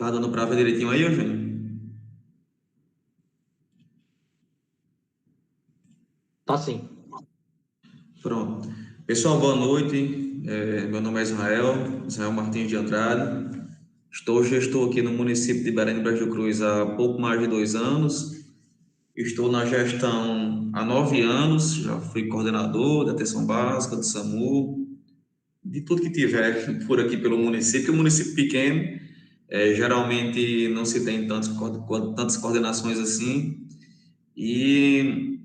Tá dando para ver direitinho aí, Eugênio? Tá sim. Pronto. Pessoal, boa noite. Meu nome é Israel Martins de Andrade. Estou gestor aqui no município de Belém do Brejo Cruz há pouco mais de 2 anos. Estou na gestão há 9 anos. Já fui coordenador da atenção básica, do SAMU, de tudo que tiver por aqui pelo município. O município pequeno, geralmente não se tem tantas coordenações assim. E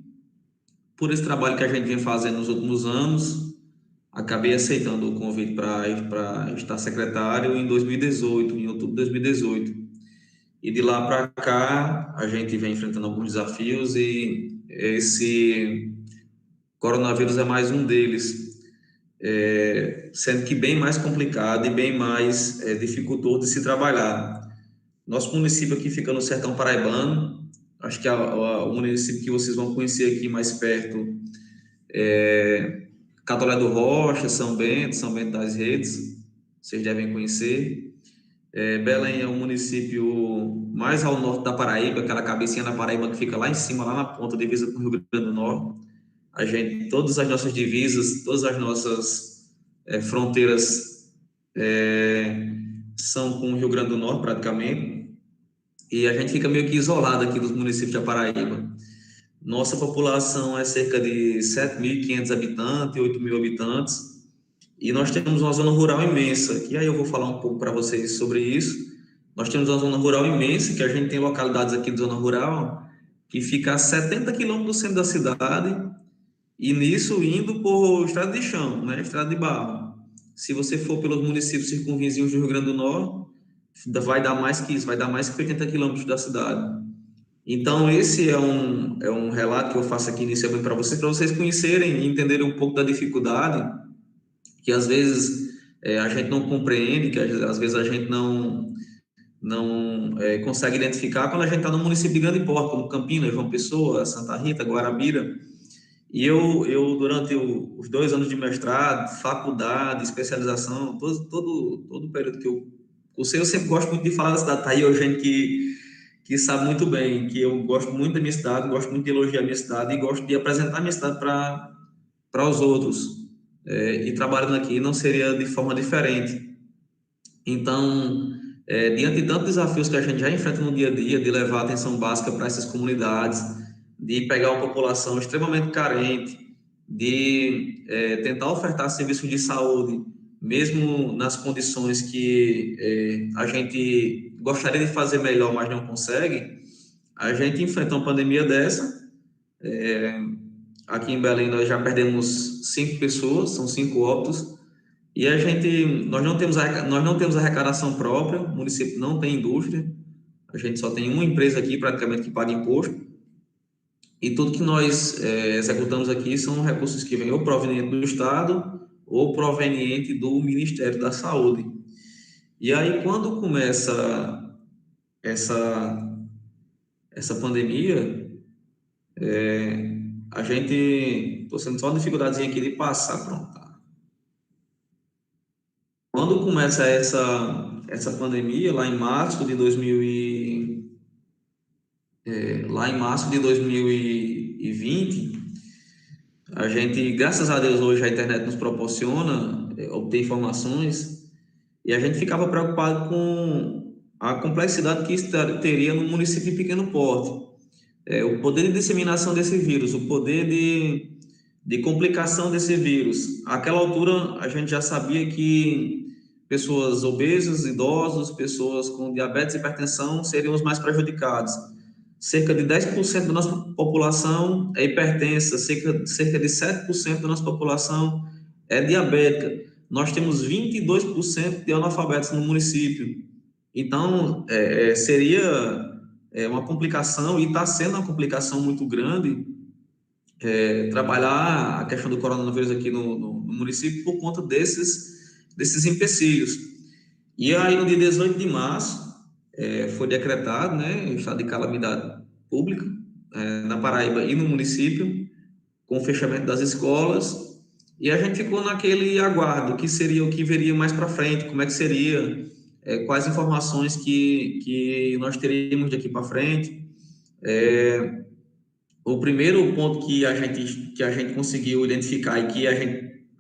por esse trabalho que a gente vem fazendo nos últimos anos, acabei aceitando o convite para estar secretário em 2018, em outubro de 2018. E de lá para cá, a gente vem enfrentando alguns desafios e esse coronavírus é mais um deles, sendo que bem mais complicado e bem mais dificultoso de se trabalhar. Nosso município aqui fica no sertão paraibano, acho que o município que vocês vão conhecer aqui mais perto Catolé do Rocha, São Bento das Redes, vocês devem conhecer. Belém é o município mais ao norte da Paraíba, aquela cabecinha da Paraíba que fica lá em cima, lá na ponta, divisa com o Rio Grande do Norte. Todas as nossas divisas, todas as nossas fronteiras são com o Rio Grande do Norte, praticamente, e a gente fica meio que isolado aqui dos municípios da Paraíba. Nossa população é cerca de 7.500 habitantes, 8.000 habitantes, e nós temos uma zona rural imensa, e aí eu vou falar um pouco para vocês sobre isso. Nós temos uma zona rural imensa, que a gente tem localidades aqui de zona rural, que fica a 70 quilômetros do centro da cidade, e nisso indo por estrada de chão, né, estrada de barro. Se você for pelos municípios circunvizinhos do Rio Grande do Norte, vai dar mais que isso, vai dar mais que 80 quilômetros da cidade. Então, esse é um relato que eu faço aqui inicialmente para vocês conhecerem e entenderem um pouco da dificuldade que às vezes a gente não compreende, que às vezes a gente não consegue identificar quando a gente está no município de grande porte, como Campinas, João Pessoa, Santa Rita, Guarabira. E eu durante os 2 anos de mestrado, faculdade, especialização, todo o período que eu cursei, eu sempre gosto muito de falar da cidade. Tá aí, gente que sabe muito bem que eu gosto muito da minha cidade, gosto muito de elogiar a minha cidade e gosto de apresentar a minha cidade para os outros. E trabalhando aqui não seria de forma diferente. Então, diante de tantos desafios que a gente já enfrenta no dia a dia, de levar atenção básica para essas comunidades, de pegar uma população extremamente carente, de tentar ofertar serviços de saúde, mesmo nas condições que a gente gostaria de fazer melhor, mas não consegue, a gente enfrenta uma pandemia dessa. Aqui em Belém nós já perdemos 5 pessoas, são 5 óbitos, e nós não temos arrecadação própria, o município não tem indústria, a gente só tem uma empresa aqui praticamente que paga imposto, e tudo que nós executamos aqui são recursos que vêm ou provenientes do Estado ou proveniente do Ministério da Saúde. E aí, quando começa essa, essa pandemia, a gente, estou sendo só uma dificuldadezinha aqui de passar, pronto. Quando começa essa pandemia, lá em março de 2020, a gente, graças a Deus, hoje a internet nos proporciona obter informações, e a gente ficava preocupado com a complexidade que isso teria no município de pequeno porte. O poder de disseminação desse vírus, o poder de complicação desse vírus. Àquela altura, a gente já sabia que pessoas obesas, idosos, pessoas com diabetes e hipertensão seriam os mais prejudicados. Cerca de 10% da nossa população é hipertensa, cerca de 7% da nossa população é diabética. Nós temos 22% de analfabetos no município. Então, seria uma complicação, e está sendo uma complicação muito grande, trabalhar a questão do coronavírus aqui no município por conta desses empecilhos. E aí, no dia 18 de março, foi decretado, né, estado de calamidade pública na Paraíba e no município, com o fechamento das escolas, e a gente ficou naquele aguardo, que seria o que viria mais para frente, como é que seria quais informações que nós teríamos daqui para frente. O primeiro ponto que a gente conseguiu identificar e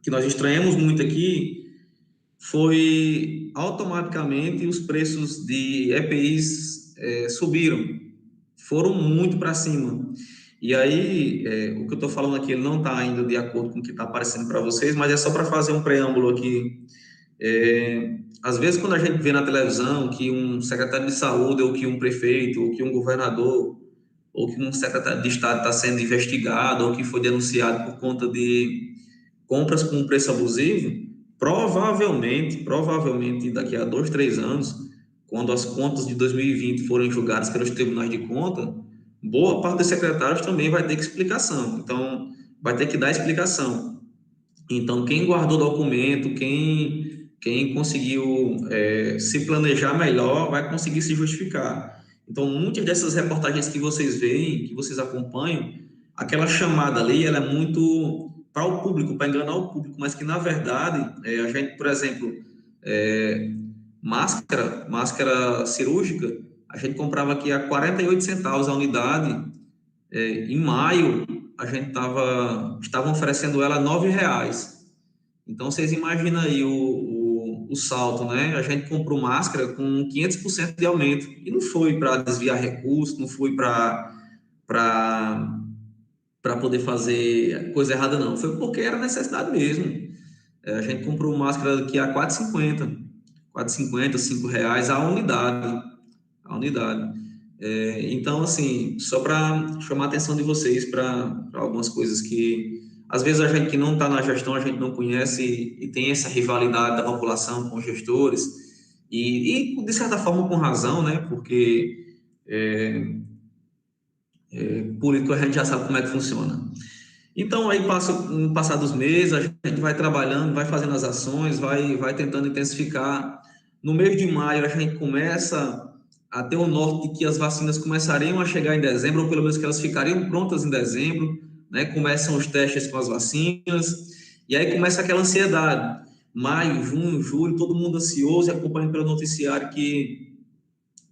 que nós estranhamos muito aqui foi automaticamente os preços de EPIs subiram, foram muito para cima. E aí, o que eu estou falando aqui ele não está ainda de acordo com o que está aparecendo para vocês, mas é só para fazer um preâmbulo aqui. Às vezes, quando a gente vê na televisão que um secretário de saúde, ou que um prefeito, ou que um governador, ou que um secretário de Estado está sendo investigado, ou que foi denunciado por conta de compras com preço abusivo, provavelmente, daqui a 2, 3 anos, quando as contas de 2020 forem julgadas pelos tribunais de conta, boa parte dos secretários também vai ter explicação. Então, vai ter que dar explicação. Então, quem guardou documento, quem conseguiu se planejar melhor, vai conseguir se justificar. Então, muitas dessas reportagens que vocês veem, que vocês acompanham, aquela chamada ali, ela é muito para o público, para enganar o público, mas que, na verdade, a gente, por exemplo, máscara cirúrgica, a gente comprava aqui a 48 centavos a unidade. Em maio, a gente estavam oferecendo ela a R$9. Então, vocês imaginam aí o salto, né? A gente comprou máscara com 500% de aumento. E não foi para desviar recursos, não foi para poder fazer coisa errada, não. Foi porque era necessidade mesmo. A gente comprou máscara aqui a R$4,50, R$5 a unidade. A unidade. Então, assim, só para chamar a atenção de vocês para algumas coisas que, às vezes, a gente que não está na gestão, a gente não conhece e tem essa rivalidade da população com os gestores, e de certa forma, com razão, né? Porque político a gente já sabe como é que funciona. Então, aí, no passar dos meses, a gente vai trabalhando, vai fazendo as ações, vai tentando intensificar. No mês de maio, a gente começa a ter o norte de que as vacinas começariam a chegar em dezembro, ou pelo menos que elas ficariam prontas em dezembro, né? Começam os testes com as vacinas, e aí começa aquela ansiedade. Maio, junho, julho, todo mundo ansioso e acompanhando pelo noticiário que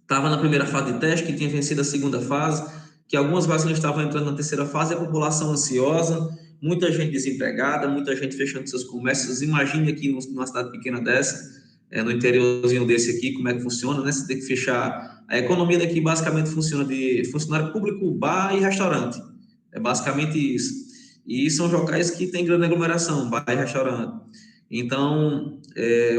estava na primeira fase de teste, que tinha vencido a segunda fase, que algumas vacinas estavam entrando na terceira fase, a população ansiosa, muita gente desempregada, muita gente fechando seus comércios. Imagine aqui numa cidade pequena dessa, no interiorzinho desse aqui, como é que funciona, né? Você tem que fechar. A economia daqui basicamente funciona de funcionário público, bar e restaurante. É basicamente isso. E são locais que tem grande aglomeração, bar e restaurante. Então,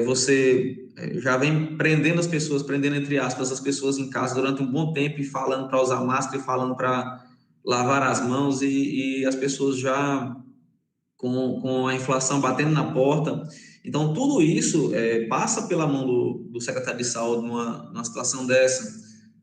você já vem prendendo as pessoas, prendendo entre aspas as pessoas em casa durante um bom tempo e falando para usar máscara e falando para lavar as mãos e as pessoas já com a inflação batendo na porta. Então, tudo isso passa pela mão do secretário de saúde numa situação dessa.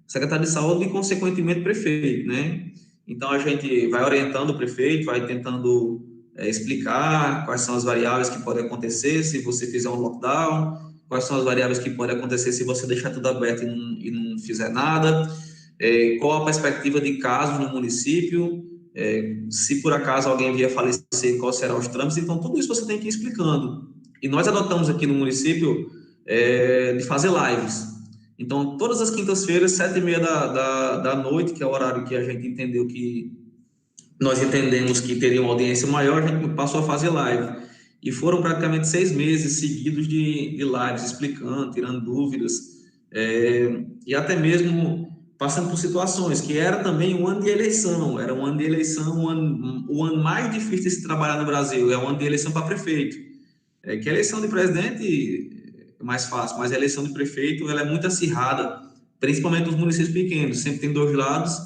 Secretário de saúde e, consequentemente, prefeito, né? Então, a gente vai orientando o prefeito, vai tentando explicar quais são as variáveis que podem acontecer se você fizer um lockdown, quais são as variáveis que podem acontecer se você deixar tudo aberto e não fizer nada, qual a perspectiva de casos no município, se por acaso alguém vier falecer, quais serão os trâmites. Então, tudo isso você tem que ir explicando. E nós adotamos aqui no município de fazer lives. Então, todas as quintas-feiras, 7h30 da noite, que é o horário que a gente entendeu que nós entendemos que teria uma audiência maior, a gente passou a fazer live. E foram praticamente 6 meses seguidos de lives, explicando, tirando dúvidas, e até mesmo passando por situações, que era também um ano de eleição, o ano mais difícil de se trabalhar no Brasil, é o ano de eleição para prefeito. Que a eleição de presidente é mais fácil, mas a eleição de prefeito ela é muito acirrada, principalmente nos municípios pequenos, sempre tem 2 lados,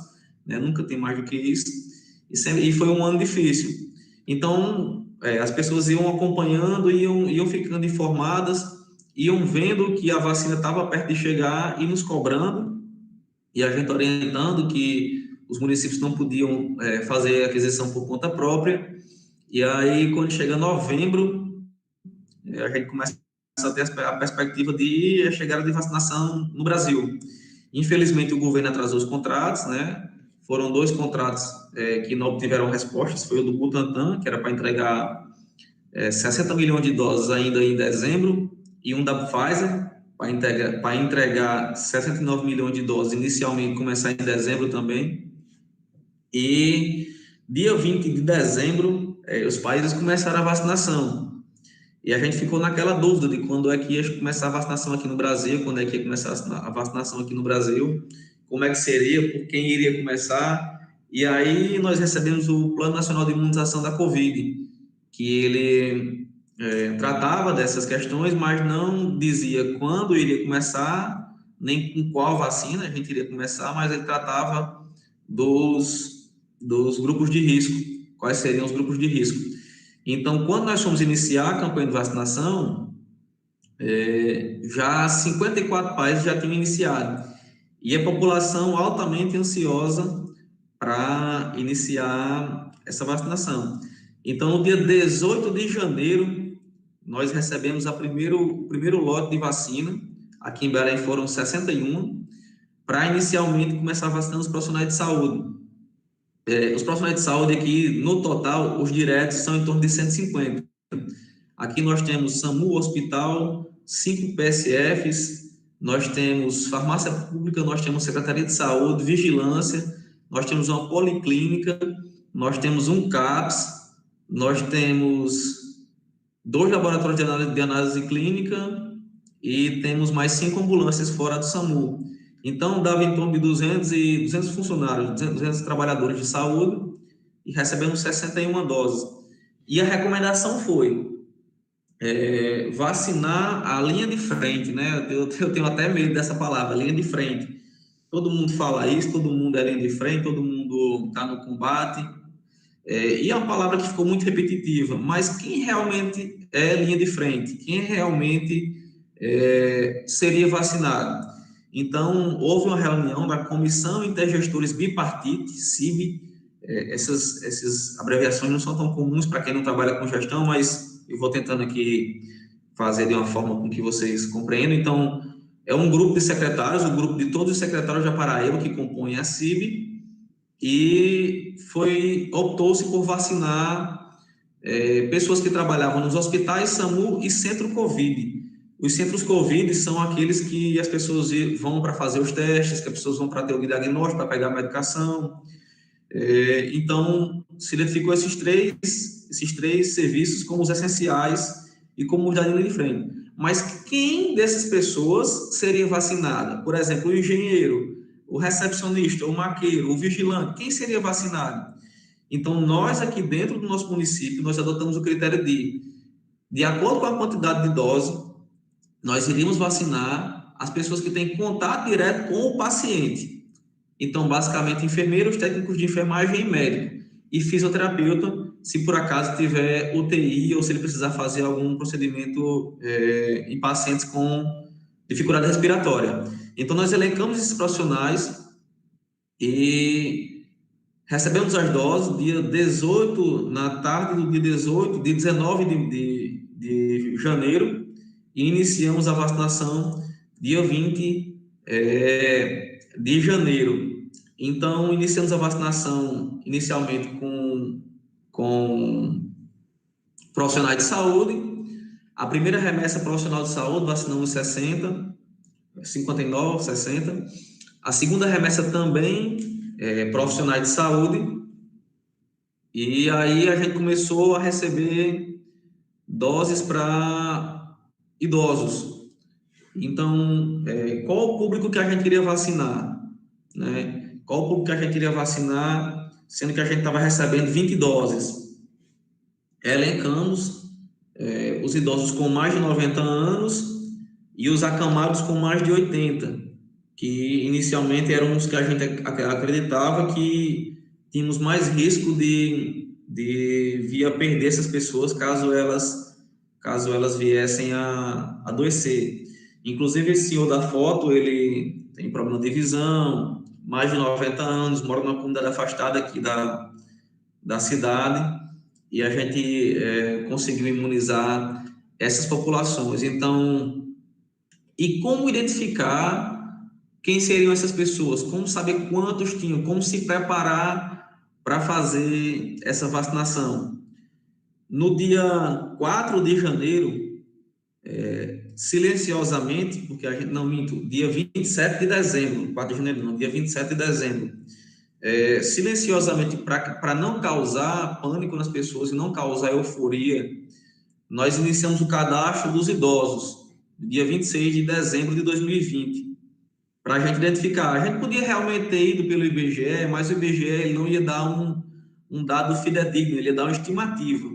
né? Nunca tem mais do que isso, e foi um ano difícil. Então, as pessoas iam acompanhando, iam ficando informadas, iam vendo que a vacina estava perto de chegar e nos cobrando, e a gente orientando que os municípios não podiam fazer aquisição por conta própria. E aí, quando chega novembro, a gente começa a ter a perspectiva de a chegada de vacinação no Brasil. Infelizmente, o governo atrasou os contratos, né? Foram 2 contratos que não obtiveram respostas. Foi o do Butantan, que era para entregar 60 milhões de doses ainda em dezembro, e um da Pfizer, para entregar 69 milhões de doses inicialmente, começar em dezembro também. E dia 20 de dezembro, os países começaram a vacinação. E a gente ficou naquela dúvida de quando é que ia começar a vacinação aqui no Brasil, quando é que ia começar a vacinação aqui no Brasil, como é que seria, por quem iria começar. E aí nós recebemos o Plano Nacional de Imunização da Covid, que ele tratava dessas questões, mas não dizia quando iria começar, nem com qual vacina a gente iria começar, mas ele tratava dos grupos de risco, quais seriam os grupos de risco. Então, quando nós fomos iniciar a campanha de vacinação, já 54 países já tinham iniciado, e a população altamente ansiosa para iniciar essa vacinação. Então, no dia 18 de janeiro, nós recebemos o primeiro lote de vacina. Aqui em Belém foram 61, para inicialmente começar vacinando os profissionais de saúde. Os profissionais de saúde aqui, no total, os diretos são em torno de 150. Aqui nós temos SAMU, hospital, 5 PSFs, nós temos farmácia pública, nós temos Secretaria de Saúde, vigilância, nós temos uma policlínica, nós temos um CAPS, nós temos 2 laboratórios de análise clínica e temos mais 5 ambulâncias fora do SAMU. Então, dava em torno de 200 funcionários, 200 trabalhadores de saúde, e recebemos 61 doses. E a recomendação foi vacinar a linha de frente, né? Eu tenho até medo dessa palavra, linha de frente. Todo mundo fala isso, todo mundo é linha de frente, todo mundo está no combate. E é uma palavra que ficou muito repetitiva, mas quem realmente é linha de frente? Quem realmente seria vacinado? Então, houve uma reunião da Comissão Intergestores Bipartite, CIB. Essas abreviações não são tão comuns para quem não trabalha com gestão, mas eu vou tentando aqui fazer de uma forma com que vocês compreendam. Então, é um grupo de secretários, o grupo de todos os secretários da Paraíba que compõem a CIB, e optou-se por vacinar pessoas que trabalhavam nos hospitais, SAMU e Centro Covid. Os centros Covid são aqueles que as pessoas vão para fazer os testes, que as pessoas vão para ter o diagnóstico, para pegar a medicação. Então, se identificou esses três serviços como os essenciais e como os da linha de frente. Mas quem dessas pessoas seria vacinada? Por exemplo, o engenheiro, o recepcionista, o maqueiro, o vigilante, quem seria vacinado? Então, nós aqui dentro do nosso município, nós adotamos o critério de acordo com a quantidade de dose, nós iríamos vacinar as pessoas que têm contato direto com o paciente. Então, basicamente, enfermeiros, técnicos de enfermagem e médico. E fisioterapeuta, se por acaso tiver UTI ou se ele precisar fazer algum procedimento em pacientes com dificuldade respiratória. Então, nós elencamos esses profissionais e recebemos as doses dia 18, na tarde do dia 18, dia 19 de janeiro, e iniciamos a vacinação dia 20 de janeiro. Então, iniciamos a vacinação inicialmente com profissionais de saúde. A primeira remessa profissional de saúde, vacinamos 59, 60. A segunda remessa também profissionais de saúde. E aí a gente começou a receber doses para idosos. Então, qual o público que a gente queria vacinar? Né? Qual o público que a gente iria vacinar, sendo que a gente estava recebendo 20 doses? Elencamos os idosos com mais de 90 anos e os acamados com mais de 80, que inicialmente eram os que a gente acreditava que tínhamos mais risco de vir a perder essas pessoas caso elas viessem a adoecer. Inclusive, esse senhor da foto, ele tem problema de visão, mais de 90 anos, mora numa comunidade afastada aqui da cidade, e a gente conseguiu imunizar essas populações. Então, e como identificar quem seriam essas pessoas? Como saber quantos tinham? Como se preparar para fazer essa vacinação? No dia 4 de janeiro, silenciosamente, porque a gente, não minto, dia 27 de dezembro, 4 de janeiro não, dia 27 de dezembro, silenciosamente, para não causar pânico nas pessoas e não causar euforia, nós iniciamos o cadastro dos idosos, dia 26 de dezembro de 2020, para a gente identificar. A gente podia realmente ter ido pelo IBGE, mas o IBGE ele não ia dar um dado fidedigno, ele ia dar uma estimativa.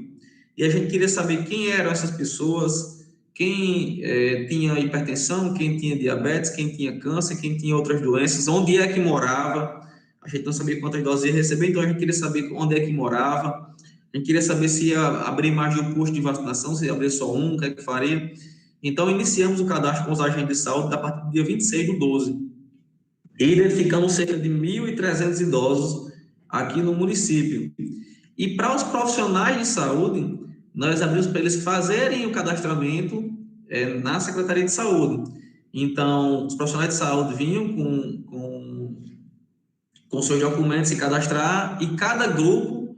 E a gente queria saber quem eram essas pessoas, quem tinha hipertensão, quem tinha diabetes, quem tinha câncer, quem tinha outras doenças, onde é que morava. A gente não sabia quantas doses ia receber, então a gente queria saber onde é que morava. A gente queria saber se ia abrir mais de um posto de vacinação, se ia abrir só um, o que é que faria. Então, iniciamos o cadastro com os agentes de saúde a partir do dia 26 do 12. E identificamos cerca de 1.300 idosos aqui no município. E para os profissionais de saúde, nós abrimos para eles fazerem o cadastramento na Secretaria de Saúde. Então, os profissionais de saúde vinham com seus documentos se cadastrar, e cada grupo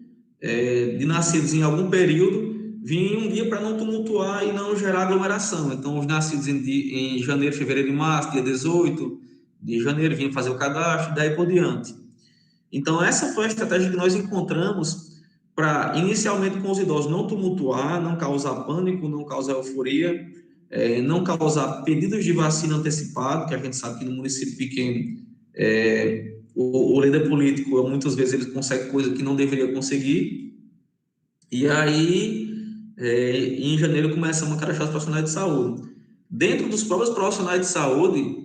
de nascidos em algum período vinha um dia para não tumultuar e não gerar aglomeração. Então, os nascidos em janeiro, fevereiro e março, dia 18 de janeiro, vinham fazer o cadastro, daí por diante. Então, essa foi a estratégia que nós encontramos para, inicialmente, com os idosos, não tumultuar, não causar pânico, não causar euforia, não causar pedidos de vacina antecipado, que a gente sabe que no município pequeno, o líder político, muitas vezes, ele consegue coisa que não deveria conseguir. E aí, em janeiro, começamos a cadastrar os profissionais de saúde. Dentro dos próprios profissionais de saúde,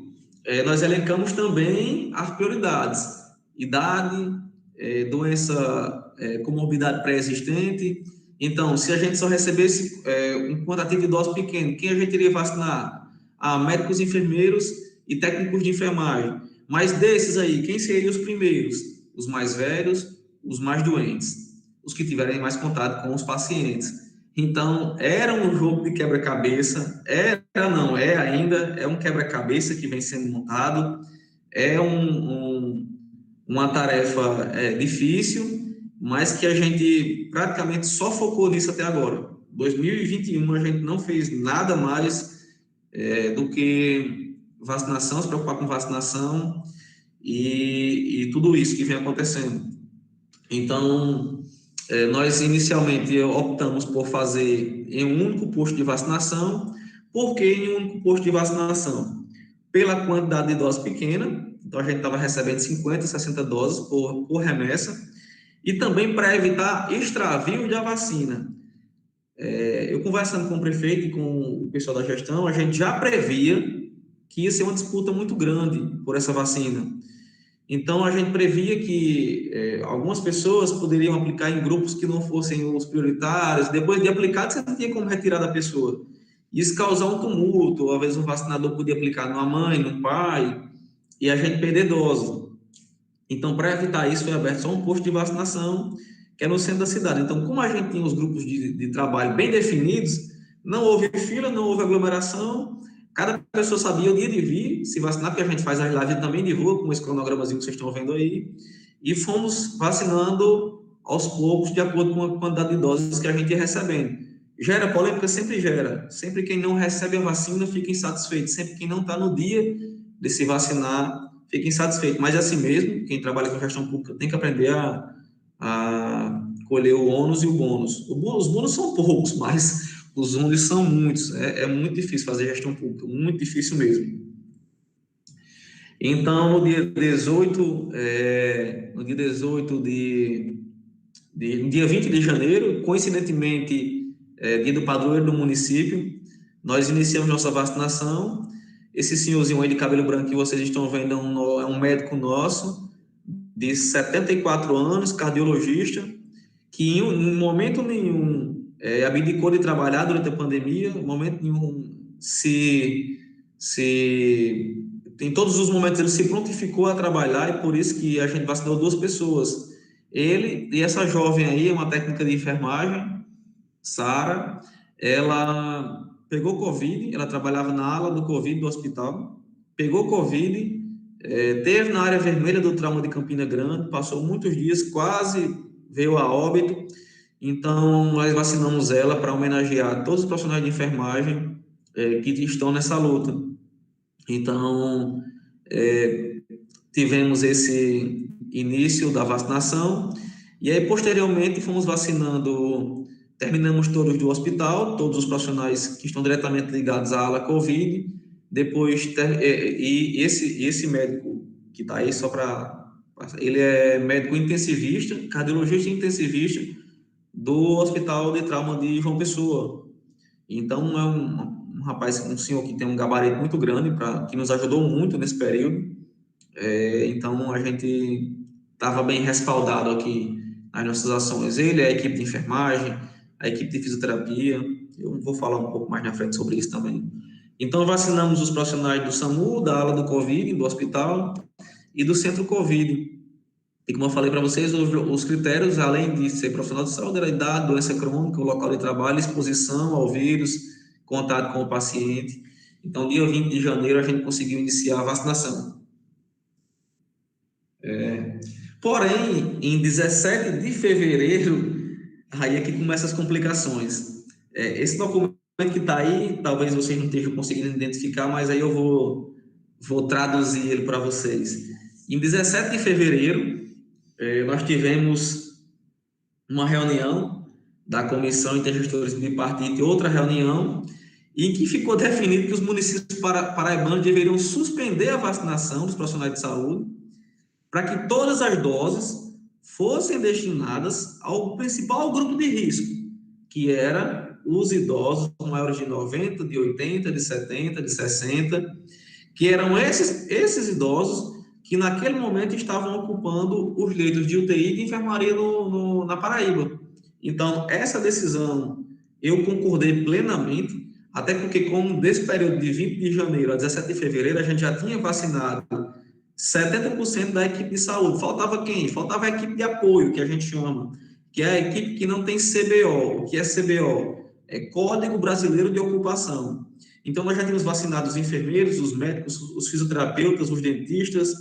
nós elencamos também as prioridades: idade, doença, comorbidade pré-existente. Então, se a gente só recebesse um quantitativo de idosos pequeno, quem a gente iria vacinar? Médicos, enfermeiros e técnicos de enfermagem. Mas desses aí, quem seriam os primeiros? Os mais velhos, os mais doentes, os que tiverem mais contato com os pacientes. Então, era um jogo de quebra-cabeça, é um quebra-cabeça que vem sendo montado, uma tarefa difícil, mas que a gente praticamente só focou nisso até agora. 2021 a gente não fez nada mais do que vacinação, se preocupar com vacinação e tudo isso que vem acontecendo. Então, nós inicialmente optamos por fazer em um único posto de vacinação. Por que em um único posto de vacinação? Pela quantidade de doses pequena, então a gente estava recebendo 50, 60 doses por remessa, e também para evitar extravio da vacina. Eu conversando com o prefeito e com o pessoal da gestão, a gente já previa que ia ser uma disputa muito grande por essa vacina. Então, a gente previa que algumas pessoas poderiam aplicar em grupos que não fossem os prioritários. Depois de aplicado, você não tinha como retirar da pessoa. Isso causar um tumulto, ou às vezes um vacinador podia aplicar numa mãe, num pai, e a gente perder dose. Então, para evitar isso, foi aberto só um posto de vacinação, que é no centro da cidade. Então, como a gente tinha os grupos de trabalho bem definidos, não houve fila, não houve aglomeração. Cada pessoa sabia o dia de vir se vacinar, porque a gente faz as lives também de rua, com esse cronogramazinho que vocês estão vendo aí, e fomos vacinando aos poucos, de acordo com a quantidade de doses que a gente ia recebendo. Gera polêmica? Sempre gera. Sempre quem não recebe a vacina fica insatisfeito. Sempre quem não está no dia de se vacinar fica insatisfeito. Mas é assim mesmo, quem trabalha com gestão pública tem que aprender a colher o ônus e o bônus. Os bônus são poucos, mas os ônus são muitos. É muito difícil fazer gestão pública, muito difícil mesmo. Então, no dia 20 de janeiro, coincidentemente, dia do padroeiro do município, nós iniciamos nossa vacinação. Esse senhorzinho aí de cabelo branco que vocês estão vendo é um médico nosso, de 74 anos, cardiologista, que em momento nenhum abdicou de trabalhar durante a pandemia, em momento nenhum em todos os momentos ele se prontificou a trabalhar, e por isso que a gente vacinou 2 pessoas. Ele e essa jovem aí, uma técnica de enfermagem, Sara, ela pegou Covid, ela trabalhava na ala do Covid do hospital, pegou Covid, teve na área vermelha do trauma de Campina Grande, passou muitos dias, quase veio a óbito. Então, nós vacinamos ela para homenagear todos os profissionais de enfermagem que estão nessa luta. Então, tivemos esse início da vacinação, e aí, posteriormente, fomos vacinando, terminamos todos do hospital, todos os profissionais que estão diretamente ligados à ala Covid, depois, e esse médico que está aí, só para... Ele é médico intensivista, cardiologista intensivista do Hospital de Trauma de João Pessoa. Então, é um rapaz, um senhor que tem um gabarito muito grande, que nos ajudou muito nesse período. Então, a gente estava bem respaldado aqui nas nossas ações. Ele, a equipe de enfermagem, a equipe de fisioterapia. Eu vou falar um pouco mais na frente sobre isso também. Então, vacinamos os profissionais do SAMU, da ala do Covid, do hospital, e do centro Covid. E como eu falei para vocês, os critérios, além de ser profissional de saúde, era idade, doença crônica, o local de trabalho, exposição ao vírus, contato com o paciente. Então, dia 20 de janeiro, a gente conseguiu iniciar a vacinação. Porém, em 17 de fevereiro, aí é que começam as complicações. Esse documento que está aí, talvez vocês não estejam conseguindo identificar, mas aí eu vou traduzir ele para vocês. Em 17 de fevereiro, nós tivemos uma reunião da Comissão Intergestores Bipartite, outra reunião, em que ficou definido que os municípios paraibanos deveriam suspender a vacinação dos profissionais de saúde para que todas as doses fossem destinadas ao principal grupo de risco, que era os idosos maiores de 90, de 80, de 70, de 60, que eram esses idosos que naquele momento estavam ocupando os leitos de UTI de enfermaria na Paraíba. Então, essa decisão eu concordei plenamente, até porque, como desse período de 20 de janeiro a 17 de fevereiro, a gente já tinha vacinado 70% da equipe de saúde. Faltava quem? Faltava a equipe de apoio, que a gente chama, que é a equipe que não tem CBO. O que é CBO? É Código Brasileiro de Ocupação. Então, nós já tínhamos vacinado os enfermeiros, os médicos, os fisioterapeutas, os dentistas,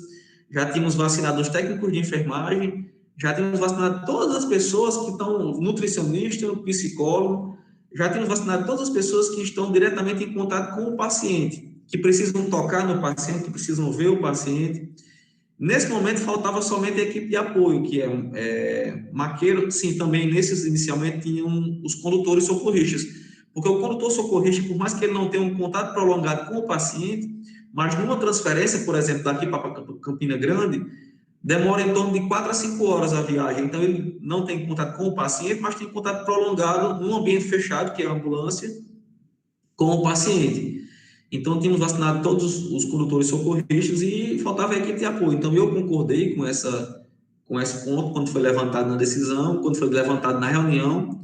já tínhamos vacinado os técnicos de enfermagem, já tínhamos vacinado todas as pessoas que estão, nutricionista, psicólogo, já tínhamos vacinado todas as pessoas que estão diretamente em contato com o paciente, que precisam tocar no paciente, que precisam ver o paciente. Nesse momento, faltava somente a equipe de apoio, que é maqueiro. Sim, também nesses, inicialmente, tinham os condutores socorristas, porque o condutor socorrista, por mais que ele não tenha um contato prolongado com o paciente, mas numa transferência, por exemplo, daqui para Campina Grande, demora em torno de 4 a 5 horas a viagem. Então, ele não tem contato com o paciente, mas tem contato prolongado num ambiente fechado, que é a ambulância, com o paciente. Então, tínhamos vacinado todos os condutores socorristas e faltava a equipe de apoio. Então, eu concordei com esse ponto, quando foi levantado na decisão, quando foi levantado na reunião,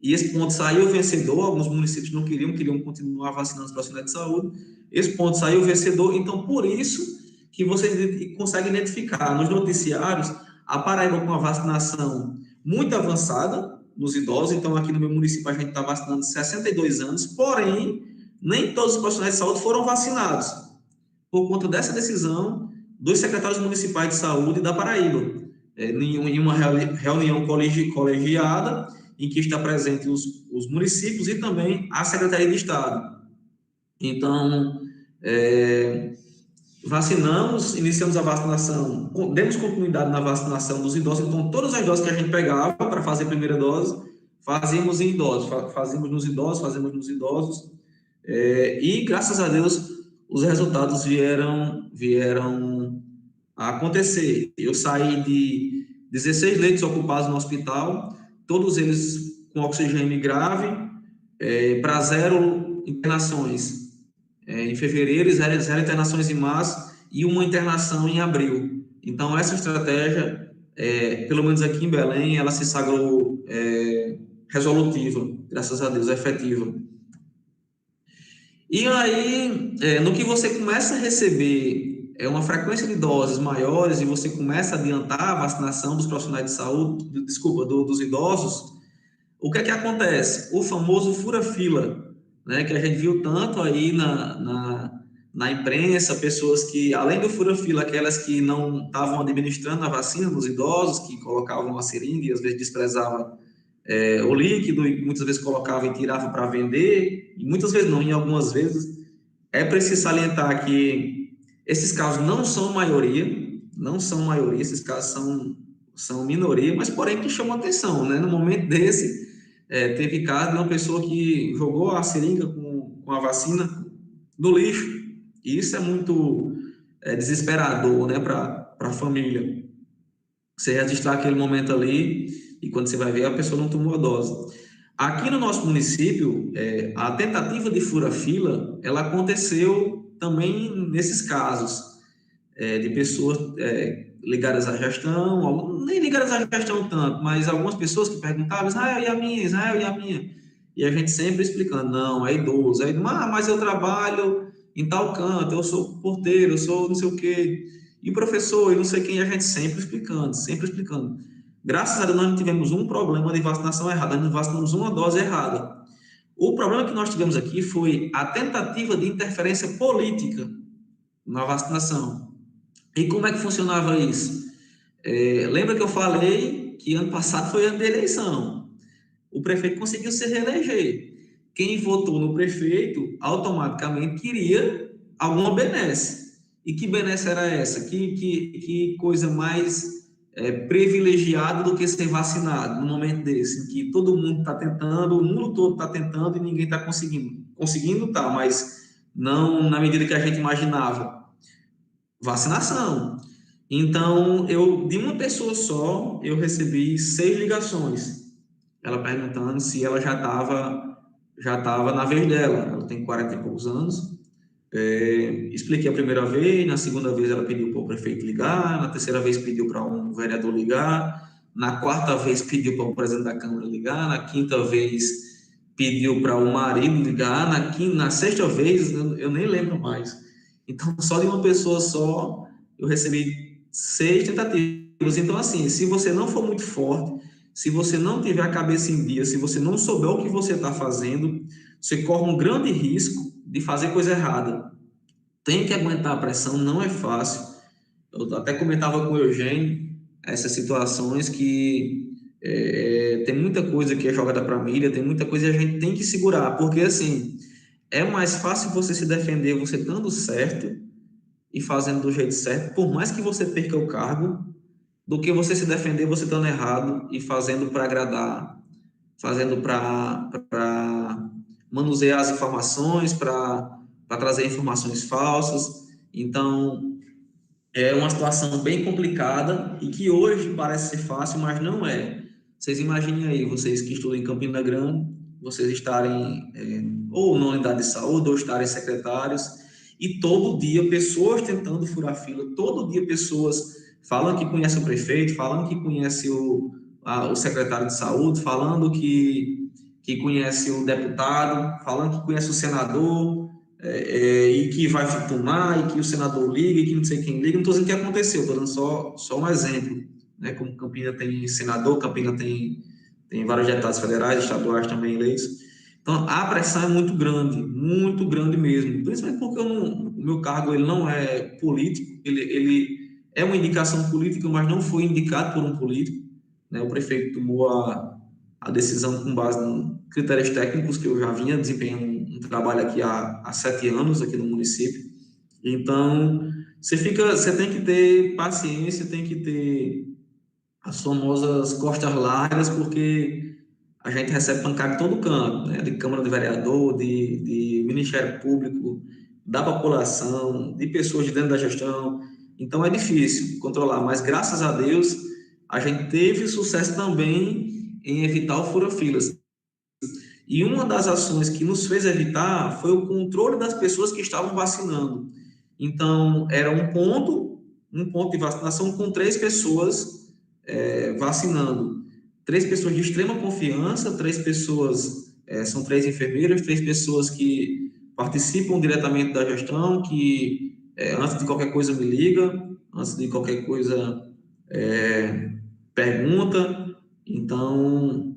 e esse ponto saiu vencedor. Alguns municípios não queriam continuar vacinando os profissionais de saúde. Esse ponto saiu vencedor. Então, por isso que você consegue identificar nos noticiários a Paraíba com a vacinação muito avançada nos idosos. Então, aqui no meu município, a gente está vacinando 62 anos, porém, nem todos os profissionais de saúde foram vacinados, por conta dessa decisão dos secretários municipais de saúde da Paraíba, em uma reunião colegiada, em que está presente os municípios e também a Secretaria de Estado. Então, vacinamos, iniciamos a vacinação, demos continuidade na vacinação dos idosos. Então, todas as doses que a gente pegava para fazer a primeira dose, fazíamos em idosos, fazemos nos idosos, e graças a Deus os resultados vieram a acontecer. Eu saí de 16 leitos ocupados no hospital, todos eles com oxigênio grave, para 0 internações em fevereiro, 0 internações em março e uma internação em abril. Então, essa estratégia, pelo menos aqui em Belém, ela se sagrou resolutiva, graças a Deus, efetiva. E aí, no que você começa a receber uma frequência de doses maiores e você começa a adiantar a vacinação dos profissionais de saúde, dos idosos, o que é que acontece? O famoso fura-fila, né, que a gente viu tanto aí na imprensa, pessoas que, além do fura-fila, aquelas que não estavam administrando a vacina nos idosos, que colocavam a seringa e às vezes desprezavam o líquido, e muitas vezes colocava e tirava para vender, e muitas vezes não, em algumas vezes. É preciso salientar que esses casos não são maioria, não são maioria, esses casos são minoria, mas porém que chamam atenção, né? No momento desse, teve caso de uma pessoa que jogou a seringa com a vacina no lixo, e isso é muito desesperador, né, para a família. Você registrar aquele momento ali, e quando você vai ver, a pessoa não tomou a dose. Aqui no nosso município, a tentativa de fura-fila, ela aconteceu também nesses casos, de pessoas ligadas à gestão, nem ligadas à gestão tanto, mas algumas pessoas que perguntavam, Israel, e a minha? Israel, e a minha? E a gente sempre explicando, não, é idoso, mas eu trabalho em tal canto, eu sou porteiro, eu sou não sei o quê, e professor, e não sei quem, a gente sempre explicando, sempre explicando. Graças a Deus, nós não tivemos um problema de vacinação errada, nós vacinamos uma dose errada. O problema que nós tivemos aqui foi a tentativa de interferência política na vacinação. E como é que funcionava isso? Lembra que eu falei que ano passado foi ano de eleição? O prefeito conseguiu se reeleger. Quem votou no prefeito, automaticamente queria alguma benesse. E que benesse era essa? Que coisa mais privilegiada do que ser vacinado no momento desse, em que todo mundo está tentando, o mundo todo está tentando e ninguém está conseguindo. Conseguindo tá, mas não na medida que a gente imaginava. Vacinação. Então, de uma pessoa só, eu recebi 6 ligações. Ela perguntando se ela já tava na vez dela. Ela tem 40 e poucos anos. Expliquei a primeira vez, na segunda vez ela pediu para o prefeito ligar, na terceira vez pediu para um vereador ligar, na quarta vez pediu para o presidente da Câmara ligar, na quinta vez pediu para o marido ligar, na sexta vez eu nem lembro mais. Então, só de uma pessoa só, eu recebi 6 tentativas. Então, assim, se você não for muito forte, se você não tiver a cabeça em dia, se você não souber o que você está fazendo, você corre um grande risco de fazer coisa errada. Tem que aguentar a pressão, não é fácil. Eu até comentava com o Eugênio essas situações que tem muita coisa que é jogada para a mídia, tem muita coisa que a gente tem que segurar, porque assim, é mais fácil você se defender você estando certo e fazendo do jeito certo, por mais que você perca o cargo, do que você se defender você estando errado e fazendo para agradar, fazendo para manusear as informações, para trazer informações falsas. Então, é uma situação bem complicada e que hoje parece ser fácil, mas não é. Vocês imaginem aí, vocês que estudam em Campina Grande, vocês estarem ou na unidade de saúde, ou estarem secretários, e todo dia pessoas tentando furar fila, todo dia pessoas falando que conhecem o prefeito, falando que conhece o secretário de saúde, falando que conhece o deputado, falando que conhece o senador, e que vai tomar, e que o senador liga, e que não sei quem liga. Não estou dizendo que aconteceu, estou dando só um exemplo, né? Como Campina tem senador, Campina tem vários deputados federais, estaduais também eleitos. Então, a pressão é muito grande mesmo, principalmente porque o meu cargo ele não é político, ele é uma indicação política, mas não foi indicado por um político, né? O prefeito tomou a decisão com base em critérios técnicos, que eu já vinha desempenhando um trabalho aqui há 7 anos, aqui no município. Então, você tem que ter paciência, tem que ter as famosas costas largas, porque a gente recebe pancada de todo canto, né? De Câmara de Vereador, de Ministério Público, da população, de pessoas de dentro da gestão. Então, é difícil controlar, mas graças a Deus, a gente teve sucesso também em evitar o fura-filas. E uma das ações que nos fez evitar foi o controle das pessoas que estavam vacinando. Então, era um ponto de vacinação com 3 pessoas vacinando. 3 pessoas de extrema confiança, 3 pessoas, são 3 enfermeiras, 3 pessoas que participam diretamente da gestão, que antes de qualquer coisa me liga, antes de qualquer coisa pergunta. Então,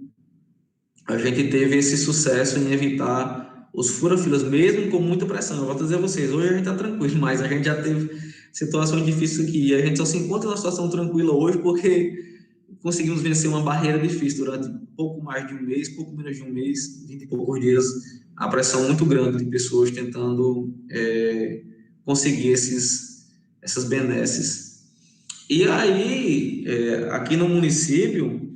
a gente teve esse sucesso em evitar os fura-filas, mesmo com muita pressão. Eu vou dizer a vocês, hoje a gente está tranquilo, mas a gente já teve situações difíceis aqui, e a gente só se encontra numa situação tranquila hoje porque conseguimos vencer uma barreira difícil durante pouco mais de um mês, pouco menos de um mês, 20 e poucos dias, a pressão muito grande de pessoas tentando conseguir essas benesses. E aí, aqui no município,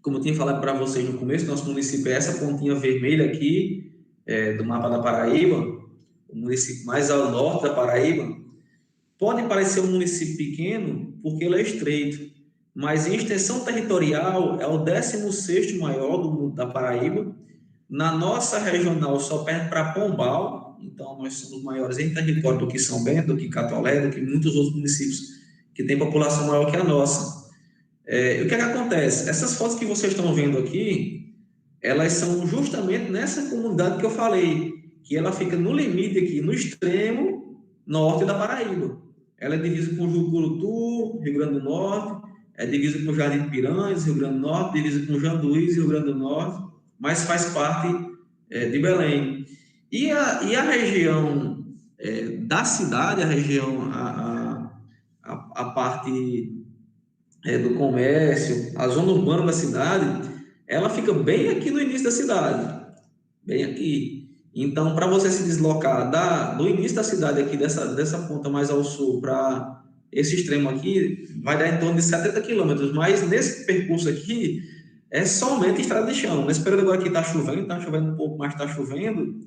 como eu tinha falado para vocês no começo, nosso município é essa pontinha vermelha aqui, do mapa da Paraíba, o município mais ao norte da Paraíba. Pode parecer um município pequeno, porque ele é estreito, mas em extensão territorial é o 16º maior do mundo da Paraíba. Na nossa regional só perde para Pombal, então nós somos maiores em território do que São Bento, do que Catolé, do que muitos outros municípios que têm população maior que a nossa. E o que é que acontece? Essas fotos que vocês estão vendo aqui, elas são justamente nessa comunidade que eu falei, que ela fica no limite aqui, no extremo norte da Paraíba. Ela é divisa com Jucurutu, Rio Grande do Norte, é divisa com Jardim de Piranhas, Rio Grande do Norte, divisa com Janduís, Rio Grande do Norte, mas faz parte de Belém. E a região da cidade, a região, a parte do comércio, a zona urbana da cidade, ela fica bem aqui no início da cidade, bem aqui. Então, para você se deslocar do início da cidade aqui, dessa ponta mais ao sul, para esse extremo aqui, vai dar em torno de 70 quilômetros, mas nesse percurso aqui, é somente estrada de chão. Nesse período agora que está chovendo um pouco, mas está chovendo,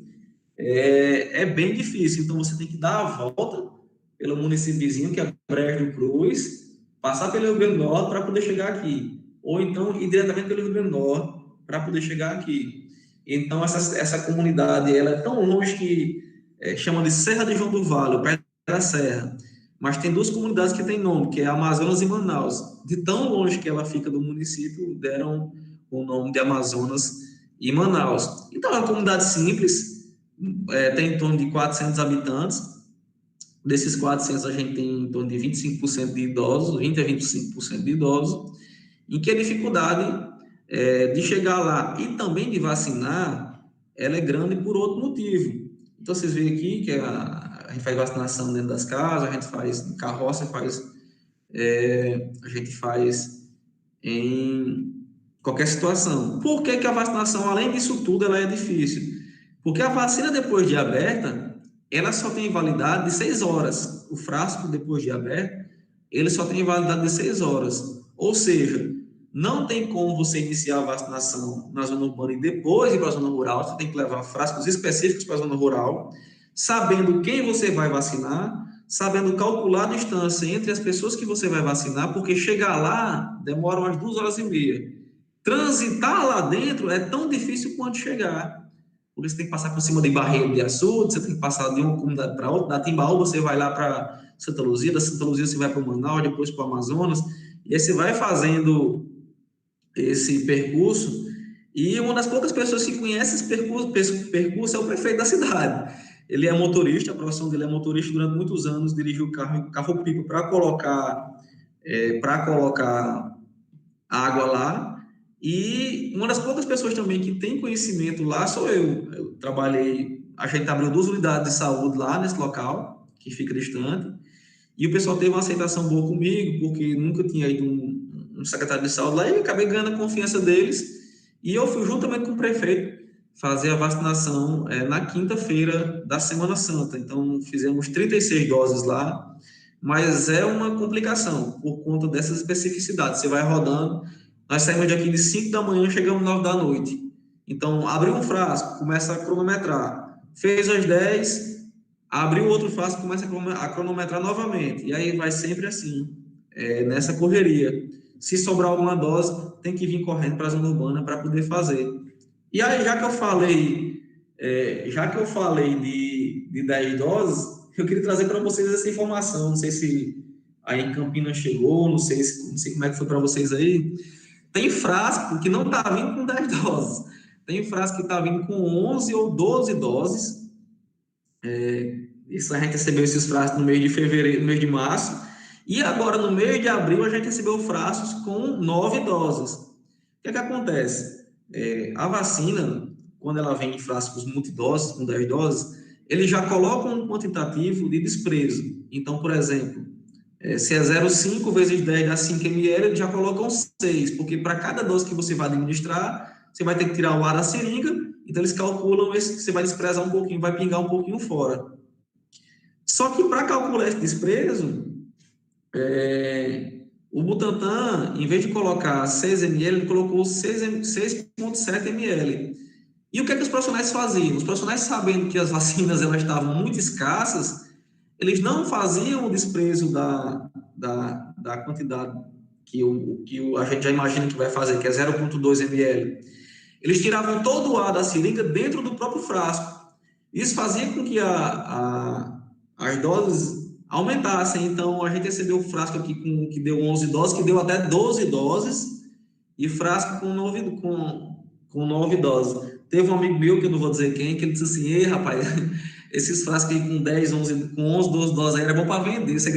é bem difícil. Então, você tem que dar a volta pelo município vizinho, que é Brejo do Cruz, passar pelo Rio Grande do Norte para poder chegar aqui. Ou então, ir diretamente pelo Rio Grande do Norte para poder chegar aqui. Então, essa comunidade ela é tão longe que chama de Serra de João do Vale, perto da Serra. Mas tem duas comunidades que têm nome, que é Amazonas e Manaus. De tão longe que ela fica do município, deram o nome de Amazonas e Manaus. Então, é uma comunidade simples, tem em torno de 400 habitantes. Desses 400, a gente tem em torno de 25% de idosos, 20% a 25% de idosos, em que a dificuldade de chegar lá e também de vacinar, ela é grande por outro motivo. Então, vocês veem aqui que a gente faz vacinação dentro das casas, a gente faz em carroça, a gente faz em qualquer situação. Por que a vacinação, além disso tudo, ela é difícil? Porque a vacina, depois de aberta, ela só tem validade de 6 horas. O frasco, depois de aberto, ele só tem validade de 6 horas. Ou seja, não tem como você iniciar a vacinação na zona urbana e depois ir para a zona rural. Você tem que levar frascos específicos para a zona rural, sabendo quem você vai vacinar, sabendo calcular a distância entre as pessoas que você vai vacinar, porque chegar lá demora umas 2h30. Transitar lá dentro é tão difícil quanto chegar. Porque você tem que passar por cima de barreira de açude, você tem que passar de uma comunidade para outra. Da Timbaú você vai lá para Santa Luzia, da Santa Luzia você vai para o Manaus, depois para o Amazonas, e aí você vai fazendo esse percurso. E uma das poucas pessoas que conhece esse percurso é o prefeito da cidade. Ele é motorista, a profissão dele é motorista, durante muitos anos dirigiu carro-pipa para colocar água lá. E uma das poucas pessoas também que tem conhecimento lá sou eu. Eu trabalhei, a gente abriu 2 unidades de saúde lá nesse local, que fica distante, e o pessoal teve uma aceitação boa comigo, porque nunca tinha ido um secretário de saúde lá, e eu acabei ganhando a confiança deles, e eu fui juntamente com o prefeito fazer a vacinação na quinta-feira da Semana Santa. Então, fizemos 36 doses lá, mas é uma complicação, por conta dessas especificidades. Você vai rodando. Nós saímos daqui de 5 da manhã, chegamos 9 da noite. Então, abriu um frasco, começa a cronometrar. Fez às 10, abriu outro frasco, começa a cronometrar novamente. E aí vai sempre assim, nessa correria. Se sobrar alguma dose, tem que vir correndo para a zona urbana para poder fazer. E aí, já que eu falei de 10 doses, eu queria trazer para vocês essa informação. Não sei se aí em Campinas chegou, não sei como é que foi para vocês aí. Tem frasco que não está vindo com 10 doses. Tem frasco que está vindo com 11 ou 12 doses. Isso a gente recebeu esses frascos no mês de fevereiro, no mês de março. E agora, no mês de abril, a gente recebeu frascos com 9 doses. O que é que acontece? A vacina, quando ela vem em frascos multidoses, com 10 doses, ele já coloca um quantitativo de desprezo. Então, por exemplo, Se é 0,5 vezes 10 dá 5 ml, eles já colocam 6, porque para cada dose que você vai administrar, você vai ter que tirar o ar da seringa, então eles calculam esse, você vai desprezar um pouquinho, vai pingar um pouquinho fora. Só que para calcular esse desprezo, o Butantan, em vez de colocar 6 ml, ele colocou 6,7 ml. E o que é que os profissionais faziam? Os profissionais, sabendo que as vacinas elas estavam muito escassas, eles não faziam o desprezo da quantidade a gente já imagina que vai fazer, que é 0,2 ml. Eles tiravam todo o ar da seringa dentro do próprio frasco. Isso fazia com que as doses aumentassem. Então, a gente recebeu o frasco aqui que deu 11 doses, que deu até 12 doses, e frasco com 9 doses. Teve um amigo meu, que eu não vou dizer quem, que ele disse assim: ei, rapaz, esses frascos aí com 10, 11, com 11, 12 doses aí era bom para vender, você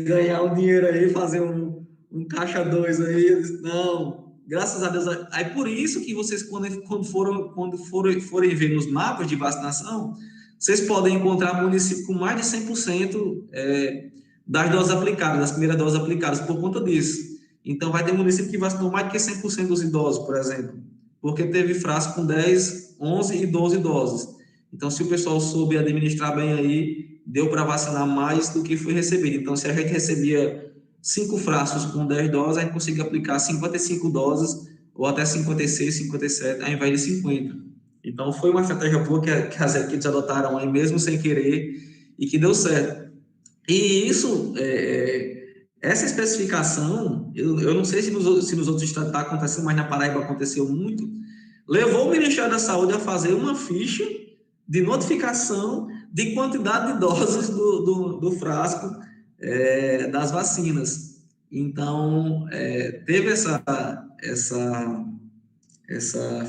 ganhar um dinheiro aí, fazer um caixa 2 aí. Eu disse, não, graças a Deus. Aí por isso que vocês, quando forem ver nos mapas de vacinação, vocês podem encontrar município com mais de 100% das doses aplicadas, das primeiras doses aplicadas, por conta disso. Então, vai ter município que vacinou mais do que 100% dos idosos, por exemplo, porque teve frasco com 10, 11 e 12 doses. Então, se o pessoal soube administrar bem aí, deu para vacinar mais do que foi recebido. Então, se a gente recebia 5 frascos com 10 doses, a gente conseguia aplicar 55 doses, ou até 56, 57, ao invés de 50. Então, foi uma estratégia boa que as equipes adotaram aí, mesmo sem querer, e que deu certo. E isso, essa especificação, eu não sei se nos outros estados está acontecendo, mas na Paraíba aconteceu muito, levou o Ministério da Saúde a fazer uma ficha de notificação de quantidade de doses do frasco das vacinas. Então, teve essa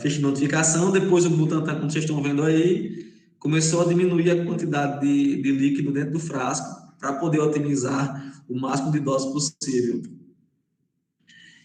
ficha de notificação. Depois o Butantan, como vocês estão vendo aí, começou a diminuir a quantidade de líquido dentro do frasco para poder otimizar o máximo de doses possível.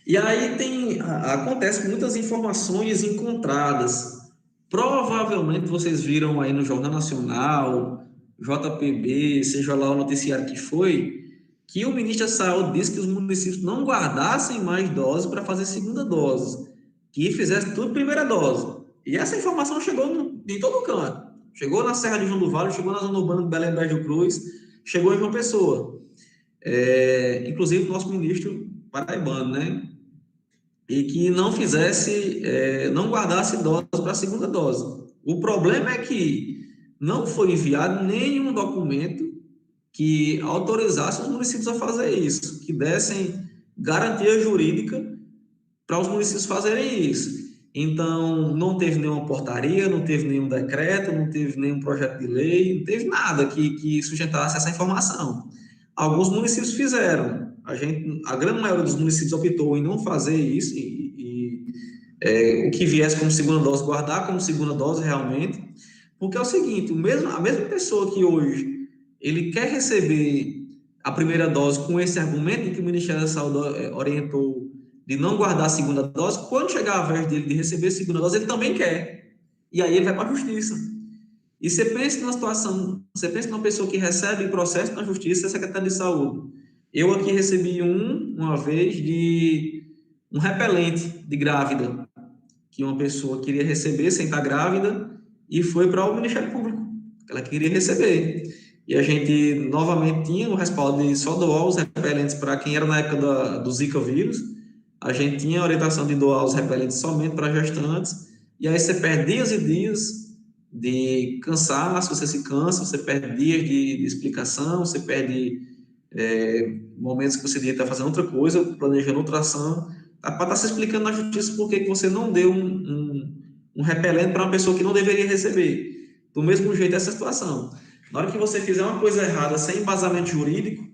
E aí acontece muitas informações encontradas. Provavelmente vocês viram aí no Jornal Nacional, JPB, seja lá o noticiário que foi, que o ministro da Saúde disse que os municípios não guardassem mais doses para fazer segunda dose, que fizesse tudo primeira dose. E essa informação chegou em todo canto. Chegou na Serra de João do Vale, chegou na Zona Urbana de Belém do Cruz, chegou em João Pessoa. Inclusive o nosso ministro paraibano, né? E que não não guardasse dose para a segunda dose. O problema é que não foi enviado nenhum documento que autorizasse os municípios a fazer isso, que dessem garantia jurídica para os municípios fazerem isso. Então, não teve nenhuma portaria, não teve nenhum decreto, não teve nenhum projeto de lei, não teve nada que sustentasse essa informação. Alguns municípios fizeram, a grande maioria dos municípios optou em não fazer isso, o que viesse como segunda dose, guardar como segunda dose realmente, porque é o seguinte, a mesma pessoa que hoje ele quer receber a primeira dose com esse argumento em que o Ministério da Saúde orientou de não guardar a segunda dose, quando chegar a vez dele de receber a segunda dose, ele também quer. E aí ele vai para a justiça. E você pensa numa pessoa que recebe processo na justiça, é secretário de saúde. Eu aqui recebi uma vez de um repelente de grávida, que uma pessoa queria receber sem estar grávida, e foi para o Ministério Público, que ela queria receber. E a gente, novamente, tinha o respaldo de só doar os repelentes para quem era na época do Zika vírus. A gente tinha a orientação de doar os repelentes somente para gestantes. E aí você perde dias e dias de cansaço, você se cansa, você perde dias de explicação, você perde momentos que você devia estar fazendo outra coisa, planejando outra ação, para estar se explicando na justiça por que você não deu um repelente para uma pessoa que não deveria receber. Do mesmo jeito, essa situação. Na hora que você fizer uma coisa errada sem embasamento jurídico,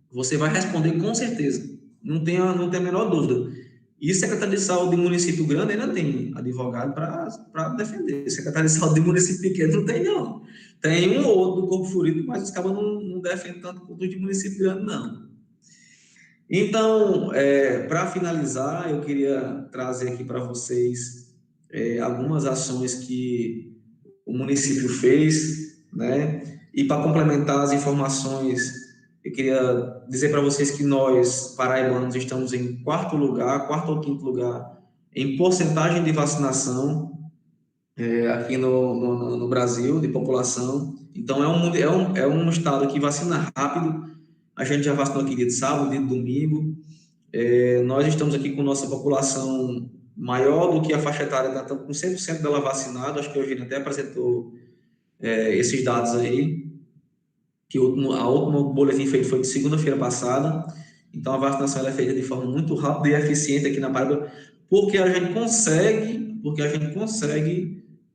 você vai responder com certeza. Não tem a menor dúvida. E secretário de saúde de município grande ainda tem advogado para defender. Secretário de saúde de município pequeno não tem, não. Tem um ou outro do corpo jurídico, mas os cabas não defendem tanto quanto de município grande, não. Então, para finalizar, eu queria trazer aqui para vocês algumas ações que o município fez, né? E para complementar as informações Eu queria dizer para vocês que nós, paraibanos, estamos em quarto lugar, quarto ou quinto lugar, em porcentagem de vacinação aqui no Brasil, de população. Então, é um estado que vacina rápido. A gente já vacinou aqui dia de sábado, dia de domingo. Nós estamos aqui com nossa população maior do que a faixa etária, estamos com 100% dela vacinada. Acho que o Eugênio até apresentou esses dados aí, que a última boletim feito foi de segunda-feira passada. Então, a vacinação ela é feita de forma muito rápida e eficiente aqui na Paraíba, porque a gente consegue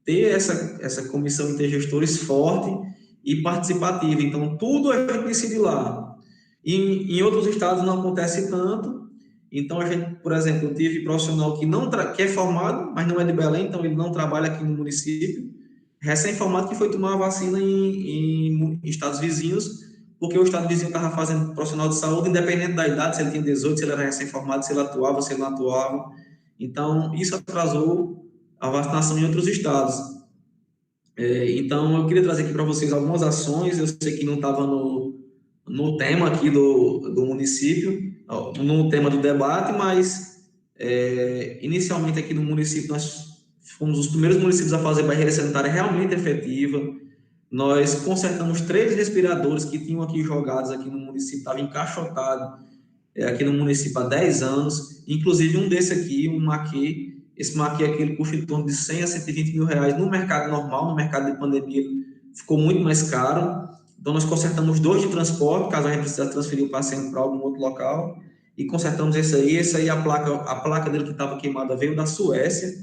ter essa comissão intergestores forte e participativa. Então, tudo a gente decide lá. Em outros estados não acontece tanto. Então, a gente, por exemplo, eu tive profissional que é formado, mas não é de Belém, então ele não trabalha aqui no município, recém-formado, que foi tomar a vacina em estados vizinhos, porque o estado vizinho estava fazendo profissional de saúde, independente da idade, se ele tinha 18, se ele era recém-formado, se ele atuava, se ele não atuava. Então, isso atrasou a vacinação em outros estados. Então, eu queria trazer aqui para vocês algumas ações. Eu sei que não estava no tema aqui do município, no tema do debate, mas inicialmente aqui no município nós fomos os primeiros municípios a fazer barreira sanitária realmente efetiva. Nós consertamos 3 respiradores que tinham aqui jogados aqui no município, estava encaixotado aqui no município há 10 anos, inclusive um desse aqui, um maquê. Esse maquê aqui ele custa em torno de 100 a 120 mil reais no mercado normal, no mercado de pandemia ficou muito mais caro. Então, nós consertamos 2 de transporte, caso a gente precise transferir o paciente para algum outro local, e consertamos esse aí a placa dele que estava queimada veio da Suécia.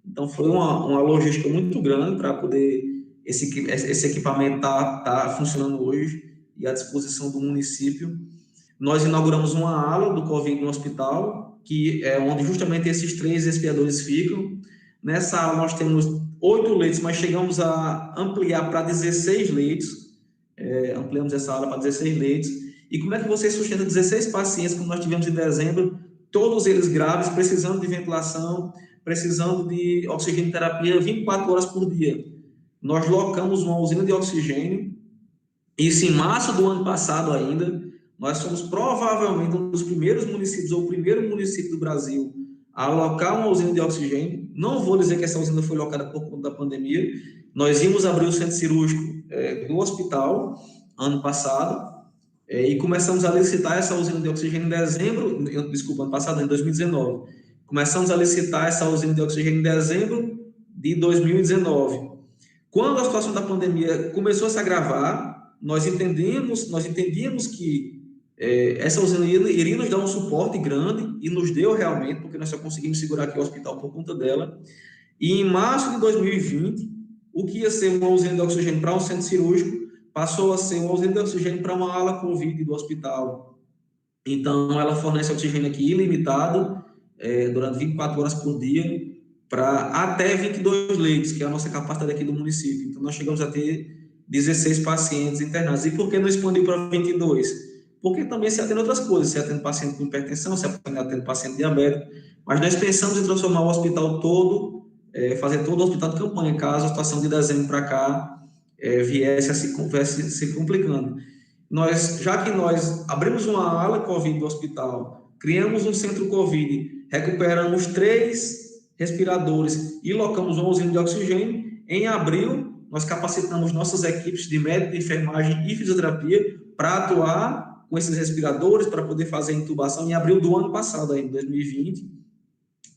Então, foi uma logística muito grande para poder esse equipamento tá funcionando hoje e à disposição do município. Nós inauguramos uma ala do Covid no hospital, que é onde justamente esses 3 respiradores ficam. Nessa ala nós temos 8 leitos, mas chegamos a ampliar para 16 leitos. Ampliamos essa ala para 16 leitos. E como é que você sustenta 16 pacientes, como nós tivemos em dezembro, todos eles graves, precisando de ventilação, precisando de oxigênio terapia 24 horas por dia? Nós locamos uma usina de oxigênio, isso em março do ano passado ainda. Nós fomos provavelmente um dos primeiros municípios, ou o primeiro município do Brasil, a alocar uma usina de oxigênio. Não vou dizer que essa usina foi locada por conta da pandemia. Nós íamos abrir o centro cirúrgico do hospital ano passado e começamos a licitar essa usina de oxigênio em dezembro, ano passado, em 2019. Começamos a licitar essa usina de oxigênio em dezembro de 2019. Quando a situação da pandemia começou a se agravar, nós entendíamos que essa usina iria nos dar um suporte grande, e nos deu realmente, porque nós só conseguimos segurar aqui o hospital por conta dela. E em março de 2020, o que ia ser uma usina de oxigênio para um centro cirúrgico passou a ser uma usina de oxigênio para uma ala Covid do hospital. Então, ela fornece oxigênio aqui ilimitado, durante 24 horas por dia, para até 22 leitos, que é a nossa capacidade aqui do município. Então, nós chegamos a ter 16 pacientes internados. E por que não expandiu para 22? Porque também se atende outras coisas, se atende paciente com hipertensão, se atende paciente diabético, mas nós pensamos em transformar o hospital todo, fazer todo o hospital de campanha, caso a situação de dezembro para cá viesse a se complicando. Já que nós abrimos uma ala Covid do hospital, criamos um centro Covid, recuperamos 3 respiradores e locamos uma usina de oxigênio, em abril nós capacitamos nossas equipes de médico, de enfermagem e fisioterapia para atuar com esses respiradores, para poder fazer intubação em abril do ano passado, em 2020,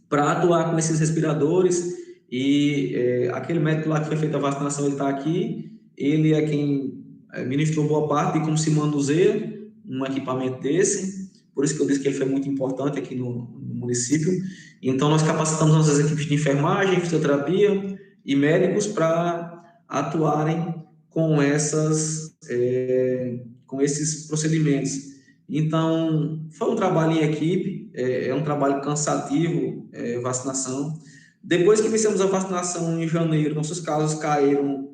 para atuar com esses respiradores. E aquele médico lá que foi feita a vacinação, ele está aqui, ele é quem ministrou boa parte de como se manuseia um equipamento desse, por isso que eu disse que ele foi muito importante aqui no município. Então, nós capacitamos nossas equipes de enfermagem, fisioterapia e médicos para atuarem com esses procedimentos. Então, foi um trabalho em equipe, é um trabalho cansativo, vacinação. Depois que iniciamos a vacinação em janeiro, nossos casos caíram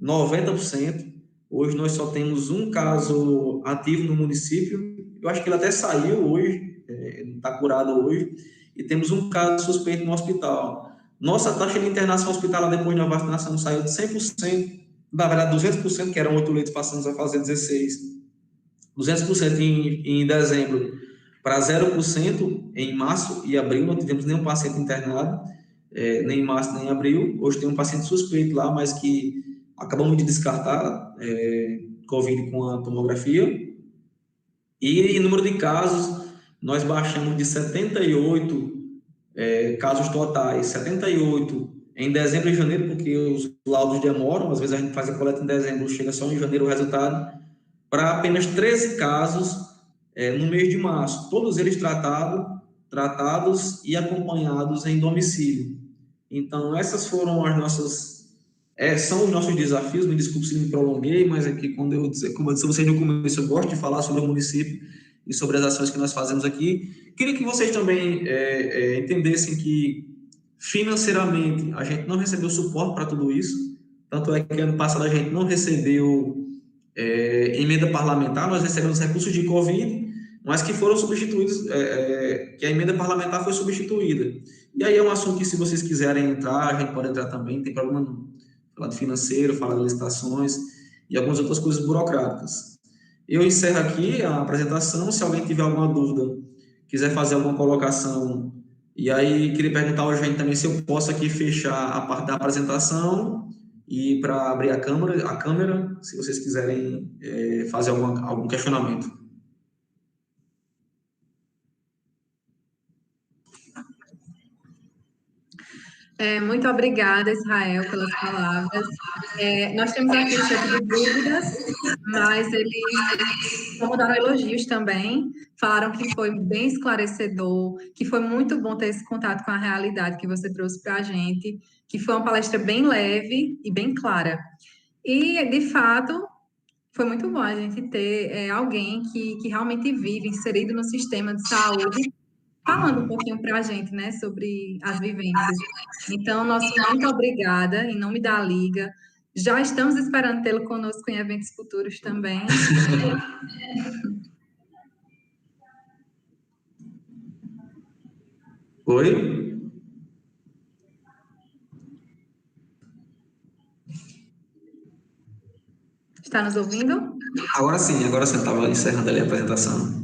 90%. Hoje nós só temos um caso ativo no município. Eu acho que ele até saiu hoje, ele está curado hoje. E temos um caso suspeito no hospital. Nossa taxa de internação hospitalar depois da vacinação saiu de 100%, na verdade 200%, que eram 8 leitos, passamos a fazer 16. 200% em dezembro para 0% em março e abril. Não tivemos nenhum paciente internado, nem em março nem em abril. Hoje tem um paciente suspeito lá, mas que acabamos de descartar COVID com a tomografia. E em número de casos, nós baixamos de 78 casos totais, 78 em dezembro e janeiro, porque os laudos demoram, às vezes a gente faz a coleta em dezembro, chega só em janeiro o resultado, para apenas 13 casos no mês de março, todos eles tratados e acompanhados em domicílio. Então, essas foram as nossas... são os nossos desafios. Me desculpe se me prolonguei, mas aqui, como eu disse a vocês no começo, eu gosto de falar sobre o município e sobre as ações que nós fazemos aqui. Queria que vocês também entendessem que, financeiramente, a gente não recebeu suporte para tudo isso, tanto é que ano passado a gente não recebeu emenda parlamentar, nós recebemos recursos de Covid, mas que foram substituídos, que a emenda parlamentar foi substituída. E aí é um assunto que, se vocês quiserem entrar, a gente pode entrar também, não tem problema não. Falar de financeiro, falar de licitações e algumas outras coisas burocráticas. Eu encerro aqui a apresentação. Se alguém tiver alguma dúvida, quiser fazer alguma colocação, e aí queria perguntar ao gente também se eu posso aqui fechar a parte da apresentação e para abrir a câmera, se vocês quiserem fazer algum questionamento. Muito obrigada, Israel, pelas palavras. Nós temos aqui o chat de dúvidas, mas eles mandaram elogios também, falaram que foi bem esclarecedor, que foi muito bom ter esse contato com a realidade que você trouxe para a gente, que foi uma palestra bem leve e bem clara. E, de fato, foi muito bom a gente ter alguém que realmente vive inserido no sistema de saúde, falando um pouquinho para a gente, né, sobre as vivências. Então, nosso muito obrigada, em nome da Liga. Já estamos esperando tê-lo conosco em eventos futuros também. Oi? Está nos ouvindo? Agora sim, estava encerrando ali a apresentação.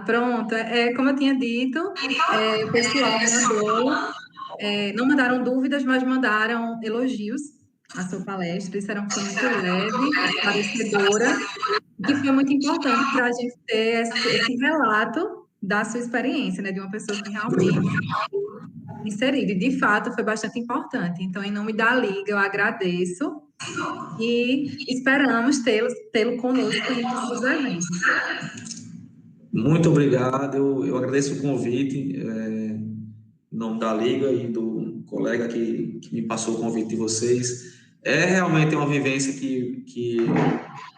Pronto. Como eu tinha dito, o pessoal mandou, não mandaram dúvidas, mas mandaram elogios à sua palestra. Disseram que foi muito leve, esclarecedora, que foi muito importante para a gente ter esse relato da sua experiência, né, de uma pessoa que realmente inserida. E, de fato, foi bastante importante. Então, em nome da Liga, eu agradeço e esperamos tê-lo conosco em nossos eventos. Muito obrigado, eu agradeço o convite, em nome da Liga e do colega que me passou o convite de vocês. É realmente uma vivência que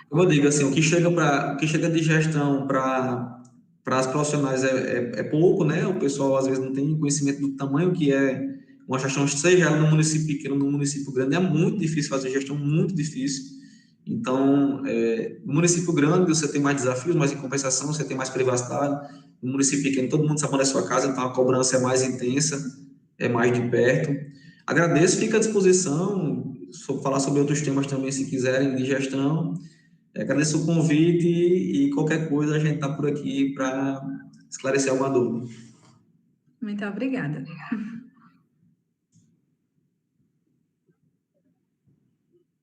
como eu digo, assim, o que chega de gestão para as profissionais é pouco, né? O pessoal, às vezes, não tem conhecimento do tamanho que é uma gestão, seja ela num município pequeno, num município grande. É muito difícil fazer gestão, muito difícil. Então, no município grande você tem mais desafios, mas em compensação você tem mais privacidade. No município pequeno todo mundo sabe onde é a sua casa, então a cobrança é mais intensa, é mais de perto. Agradeço, fica à disposição, falar sobre outros temas também, se quiserem, de gestão. Agradeço o convite e qualquer coisa a gente está por aqui para esclarecer alguma dúvida. Muito obrigada.